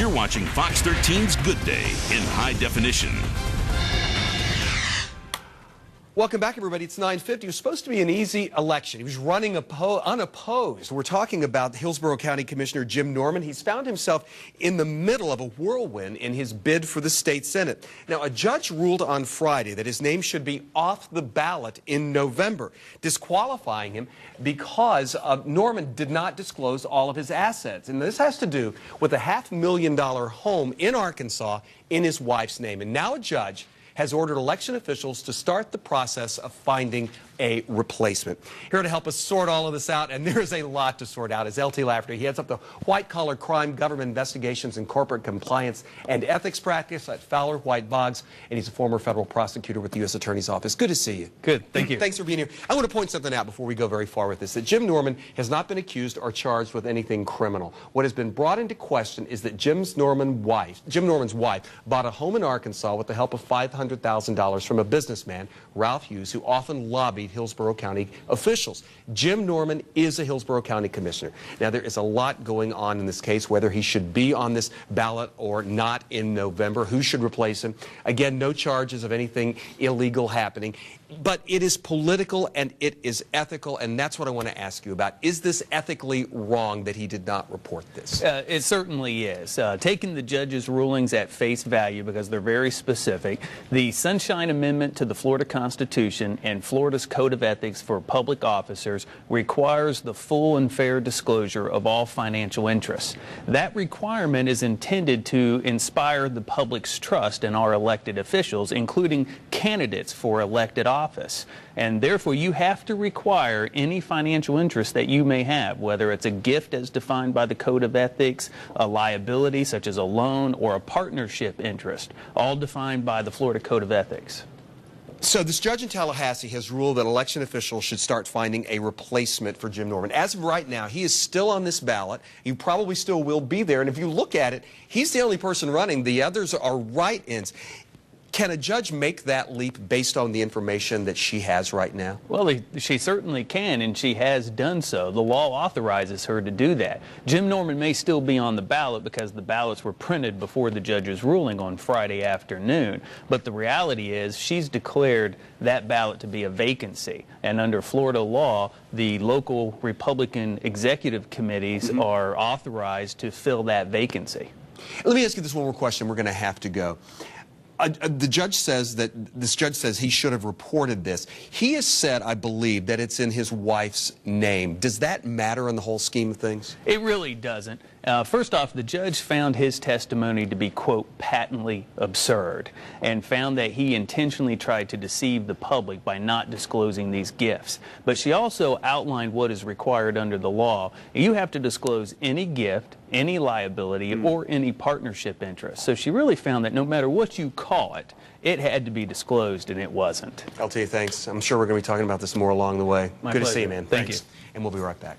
You're watching Fox 13's Good Day in high definition. Welcome back, everybody. It's 9:50. It was supposed to be an easy election. He was running unopposed. We're talking about Hillsborough County Commissioner Jim Norman. He's found himself in the middle of a whirlwind in his bid for the state Senate. Now, a judge ruled on Friday that his name should be off the ballot in November, disqualifying him because Norman did not disclose all of his assets. And this has to do with a $500,000 home in Arkansas in his wife's name. And now a judge has ordered election officials to start the process of finding a replacement. Here to help us sort all of this out, and there is a lot to sort out, is L.T. Lafferty. He heads up the white-collar crime, government investigations, and corporate compliance and ethics practice at Fowler White Boggs, and he's a former federal prosecutor with the U.S. Attorney's Office. Good to see you. Good. Thank you. Thanks for being here. I want to point something out before we go very far with this, that Jim Norman has not been accused or charged with anything criminal. What has been brought into question is that Jim Norman's wife bought a home in Arkansas with the help of $500,000 from a businessman, Ralph Hughes, who often lobbied Hillsborough County officials. Jim Norman is a Hillsborough County Commissioner. Now, there is a lot going on in this case, whether he should be on this ballot or not in November, who should replace him. Again, no charges of anything illegal happening. But it is political and it is ethical, and that's what I want to ask you about. Is this ethically wrong that he did not report this? It certainly is. Taking the judge's rulings at face value, because they're very specific, the Sunshine Amendment to the Florida Constitution and Florida's Code of Ethics for public officers requires the full and fair disclosure of all financial interests. That requirement is intended to inspire the public's trust in our elected officials, including candidates for elected office. And therefore, you have to require any financial interest that you may have, whether it's a gift as defined by the Code of Ethics, a liability such as a loan, or a partnership interest, all defined by the Florida Code of Ethics. So this judge in Tallahassee has ruled that election officials should start finding a replacement for Jim Norman. As of right now, he is still on this ballot. He probably still will be there. And if you look at it, he's the only person running. The others are write-ins. Can a judge make that leap based on the information that she has right now? Well, she certainly can, and she has done so. The law authorizes her to do that. Jim Norman may still be on the ballot because the ballots were printed before the judge's ruling on Friday afternoon. But the reality is she's declared that ballot to be a vacancy. And under Florida law, the local Republican executive committees are authorized to fill that vacancy. Let me ask you this one more question. We're going to have to go. The judge says that this judge says he should have reported this. He has said, I believe, that it's in his wife's name. Does that matter in the whole scheme of things? It really doesn't. First off, the judge found his testimony to be, quote, patently absurd, and found that he intentionally tried to deceive the public by not disclosing these gifts. But she also outlined what is required under the law. You have to disclose any gift, any liability, or any partnership interest. So she really found that no matter what you call it, it had to be disclosed, and it wasn't. LT, thanks. I'm sure we're going to be talking about this more along the way. My Good pleasure. to see you, man. Thank Thanks. you. And we'll be right back.